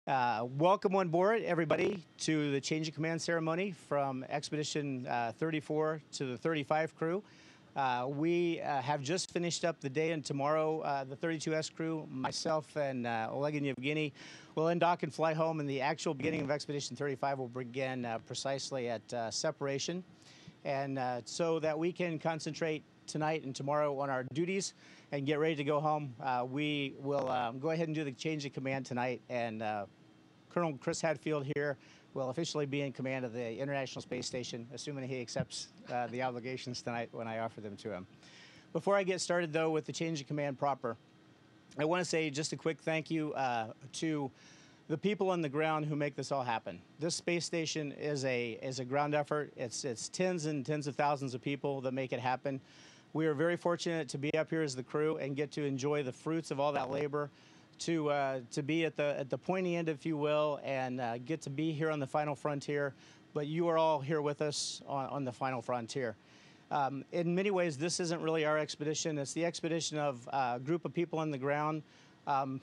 Welcome on board, everybody, to the change of command ceremony from Expedition 34 to the 35 crew. We have just finished up the day, and tomorrow the 32S crew, myself and Oleg and Yevgeny, will undock and fly home, and the actual beginning of Expedition 35 will begin precisely at separation, and so that we can concentrate tonight and tomorrow on our duties and get ready to go home. We will go ahead and do the change of command tonight, and Colonel Chris Hadfield here will officially be in command of the International Space Station, assuming he accepts the obligations tonight when I offer them to him. Before I get started, though, with the change of command proper, I want to say just a quick thank you to the people on the ground who make this all happen. This space station is a ground effort. It's tens and tens of thousands of people that make it happen. We are very fortunate to be up here as the crew and get to enjoy the fruits of all that labor, to be at the pointy end, if you will, and get to be here on the final frontier. But you are all here with us on the final frontier. In many ways, this isn't really our expedition. It's the expedition of a group of people on the ground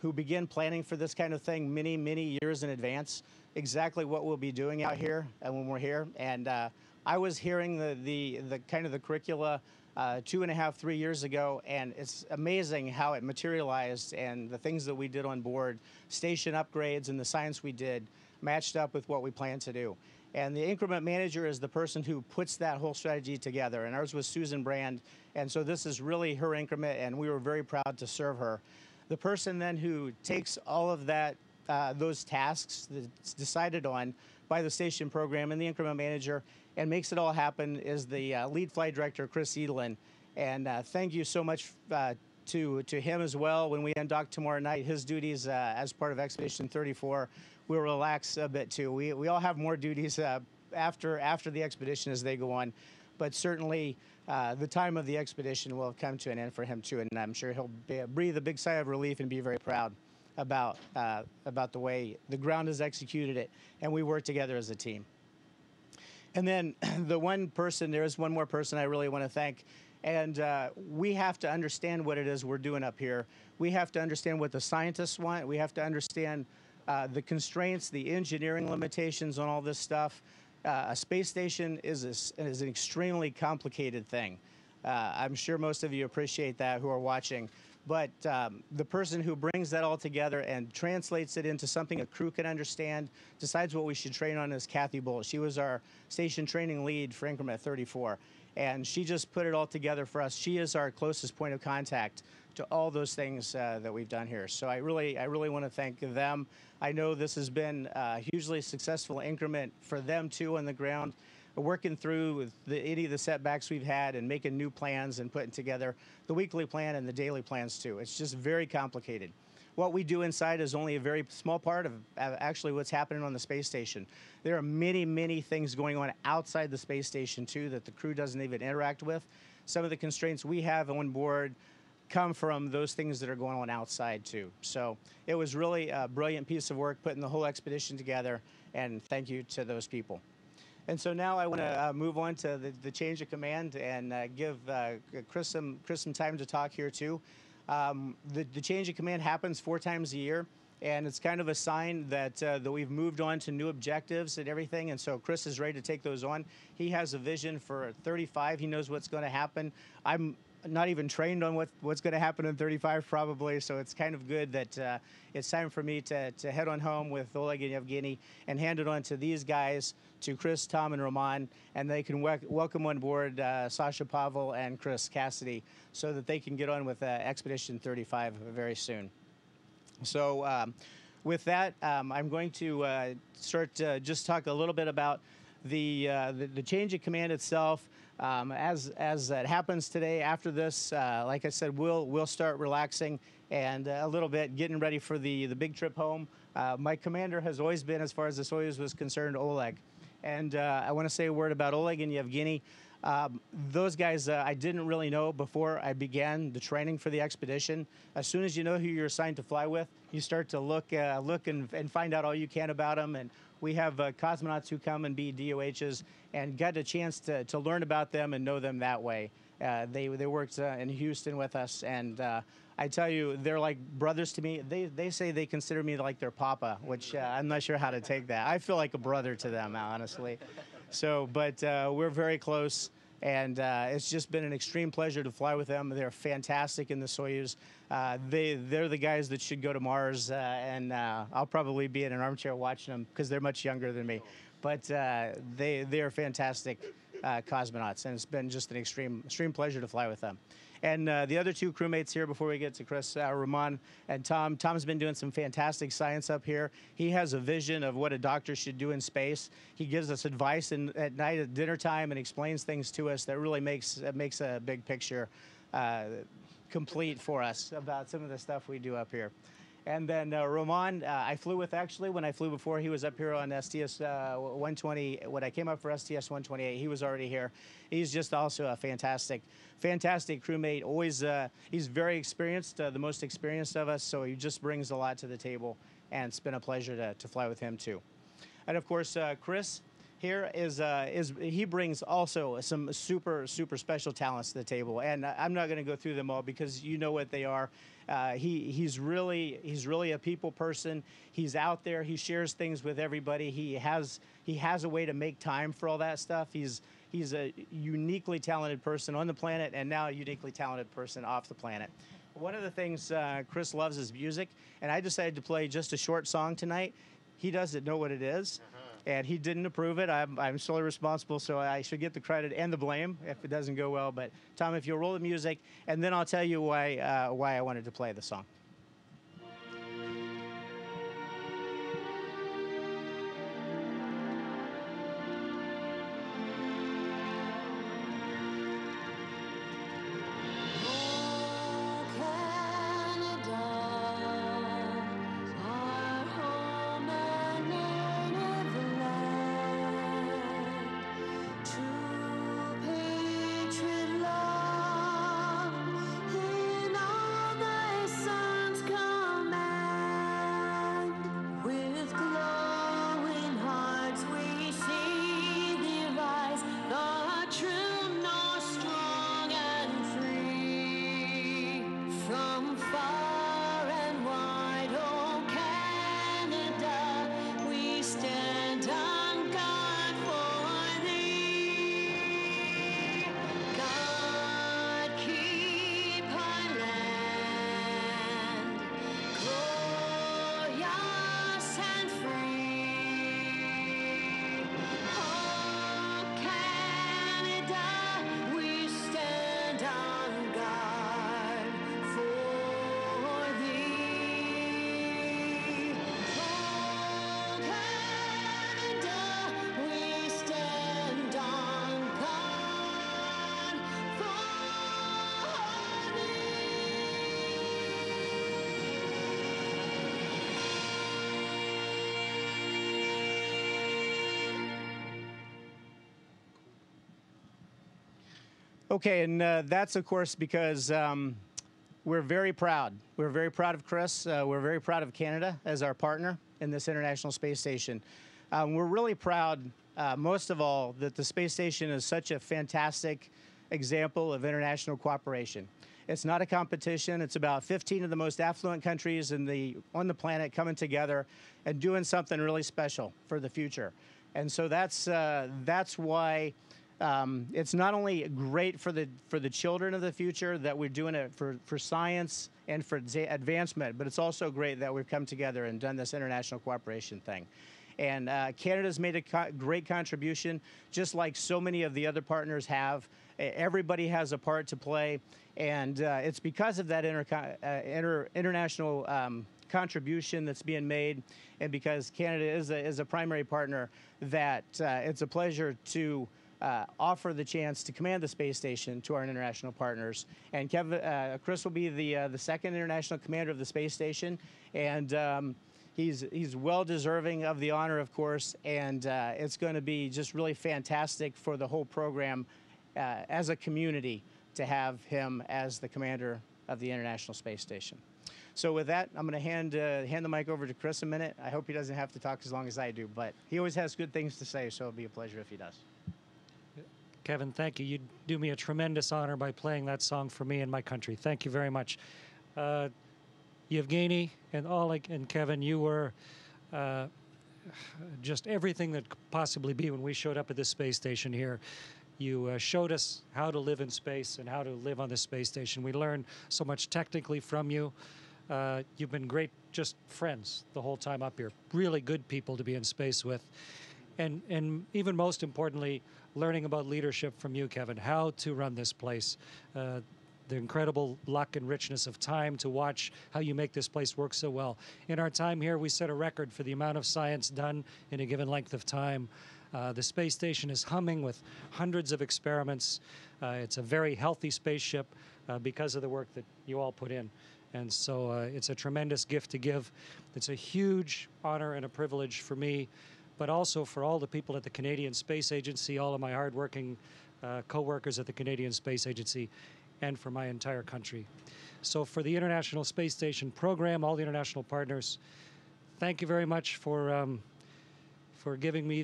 who begin planning for this kind of thing many, many years in advance, exactly what we'll be doing out here when we're here. And I was hearing the kind of the curricula 2.5, 3 years ago, and it's amazing how it materialized, and the things that we did on board, station upgrades and the science we did matched up with what we planned to do. And the increment manager is the person who puts that whole strategy together, and ours was Susan Brand, and so this is really her increment, and we were very proud to serve her. The person then who takes all of that, those tasks that's decided on by the station program and the increment manager and makes it all happen is the lead flight director, Chris Edelin. And thank you so much to him as well. When we undock tomorrow night, his duties as part of Expedition 34 will relax a bit too. We all have more duties after the expedition as they go on, but certainly the time of the expedition will come to an end for him too, and I'm sure he'll breathe a big sigh of relief and be very proud about the way the ground has executed it, and we work together as a team. And then there is one more person I really want to thank, and we have to understand what it is we're doing up here. We have to understand what the scientists want. We have to understand the constraints, the engineering limitations on all this stuff. A space station is an extremely complicated thing. I'm sure most of you appreciate that who are watching. But the person who brings that all together and translates it into something a crew can understand, decides what we should train on, is Kathy Bull. She was our station training lead for Increment 34, and she just put it all together for us. She is our closest point of contact to all those things that we've done here. So I really want to thank them. I know this has been a hugely successful increment for them too on the ground, working through any of the setbacks we've had and making new plans and putting together the weekly plan and the daily plans too. It's just very complicated. What we do inside is only a very small part of actually what's happening on the space station. There are many, many things going on outside the space station too that the crew doesn't even interact with. Some of the constraints we have on board come from those things that are going on outside too. So it was really a brilliant piece of work putting the whole expedition together, and thank you to those people. And so now I want to move on to the change of command and give Chris some time to talk here too. The change of command happens 4 times a year, and it's kind of a sign that we've moved on to new objectives and everything. And so Chris is ready to take those on. He has a vision for 35. He knows what's going to happen. I'm not even trained on what's going to happen in 35 probably, so it's kind of good that it's time for me to head on home with Oleg and Yevgeny and hand it on to these guys, to Chris, Tom, and Roman, and they can welcome on board Sasha Pavel and Chris Cassidy so that they can get on with Expedition 35 very soon. So with that, I'm going to start to just talk a little bit about the change of command itself. As it happens today, after this, like I said, we'll start relaxing and a little bit getting ready for the big trip home. My commander has always been, as far as the Soyuz was concerned, Oleg. And I want to say a word about Oleg and Yevgeny. Those guys I didn't really know before I began the training for the expedition. As soon as you know who you're assigned to fly with, you start to look and find out all you can about them. And we have cosmonauts who come and be DOHs and got a chance to learn about them and know them that way. They worked in Houston with us, and I tell you, they're like brothers to me. They say they consider me like their papa, which I'm not sure how to take that. I feel like a brother to them, honestly. So, but we're very close, and it's just been an extreme pleasure to fly with them. They're fantastic in the Soyuz. They're the guys that should go to Mars, and I'll probably be in an armchair watching them because they're much younger than me. But they are fantastic cosmonauts, and it's been just an extreme pleasure to fly with them. And the other two crewmates here, before we get to Chris, Ramon and Tom. Tom's been doing some fantastic science up here. He has a vision of what a doctor should do in space. He gives us advice at night at dinner time and explains things to us that really makes a big picture complete for us about some of the stuff we do up here. And then Ramon, I flew with actually when I flew before. He was up here on STS 120. When I came up for STS 128, he was already here. He's just also a fantastic crewmate. Always, he's very experienced, the most experienced of us. So he just brings a lot to the table, and it's been a pleasure to fly with him too. And of course, Chris here he brings also some super special talents to the table, and I'm not going to go through them all because you know what they are. He's really a people person. He's out there. He shares things with everybody. He has a way to make time for all that stuff. He's a uniquely talented person on the planet, and now a uniquely talented person off the planet. One of the things Chris loves is music, and I decided to play just a short song tonight. He doesn't know what it is. And he didn't approve it. I'm solely responsible, so I should get the credit and the blame if it doesn't go well. But Tom, if you'll roll the music, and then I'll tell you why I wanted to play the song. Okay, and that's, of course, because we're very proud. We're very proud of Chris. We're very proud of Canada as our partner in this International Space Station. We're really proud, most of all, that the space station is such a fantastic example of international cooperation. It's not a competition. It's about 15 of the most affluent countries on the planet coming together and doing something really special for the future. And so that's why it's not only great for the children of the future that we're doing it for science and for advancement, but it's also great that we've come together and done this international cooperation thing. And Canada's made a great contribution, just like so many of the other partners have. Everybody has a part to play, and it's because of that international contribution that's being made, and because Canada is a primary partner, that it's a pleasure to offer the chance to command the space station to our international partners. And Chris will be the second international commander of the space station, and he's well deserving of the honor, of course, and it's going to be just really fantastic for the whole program as a community to have him as the commander of the International Space Station. So with that, I'm going to hand the mic over to Chris a minute. I hope he doesn't have to talk as long as I do, but he always has good things to say, so it'll be a pleasure if he does. Kevin, thank you. You do me a tremendous honor by playing that song for me and my country. Thank you very much. Yevgeny and Oleg and Kevin, you were just everything that could possibly be when we showed up at this space station here. You showed us how to live in space and how to live on this space station. We learned so much technically from you. You've been great, just friends the whole time up here. Really good people to be in space with. And even most importantly, learning about leadership from you, Kevin, how to run this place. The incredible luck and richness of time to watch how you make this place work so well. In our time here, we set a record for the amount of science done in a given length of time. The space station is humming with hundreds of experiments. It's a very healthy spaceship because of the work that you all put in. And so it's a tremendous gift to give. It's a huge honor and a privilege for me, but also for all the people at the Canadian Space Agency, all of my hardworking co-workers at the Canadian Space Agency, and for my entire country. So for the International Space Station program, all the international partners, thank you very much for giving me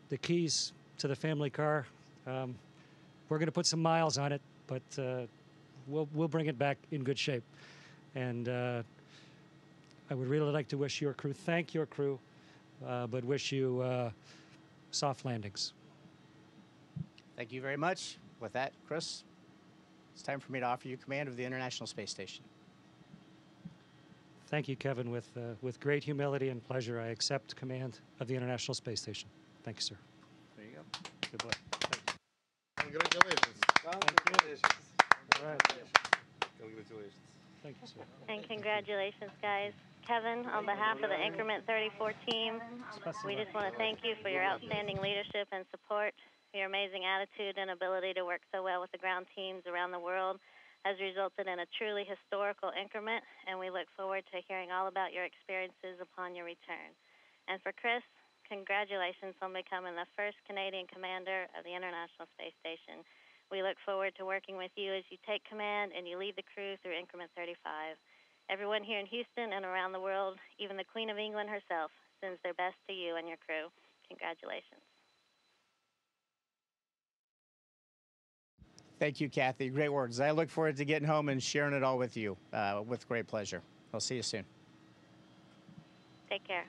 the keys to the family car. We're going to put some miles on it, but we'll bring it back in good shape. And I would really like to wish your crew, thank your crew, but wish you soft landings. Thank you very much. With that, Chris, it's time for me to offer you command of the International Space Station. Thank you, Kevin. With great humility and pleasure, I accept command of the International Space Station. Thank you, sir. There you go. Good boy. Congratulations. Congratulations. All right. Congratulations. Thank you, sir. And congratulations, guys. Kevin, on behalf of the Increment 34 team, we just want to thank you for your outstanding leadership and support. Your amazing attitude and ability to work so well with the ground teams around the world has resulted in a truly historical increment, and we look forward to hearing all about your experiences upon your return. And for Chris, congratulations on becoming the first Canadian commander of the International Space Station. We look forward to working with you as you take command and you lead the crew through Increment 35. Everyone here in Houston and around the world, even the Queen of England herself, sends their best to you and your crew. Congratulations. Thank you, Kathy. Great words. I look forward to getting home and sharing it all with you with great pleasure. I'll see you soon. Take care.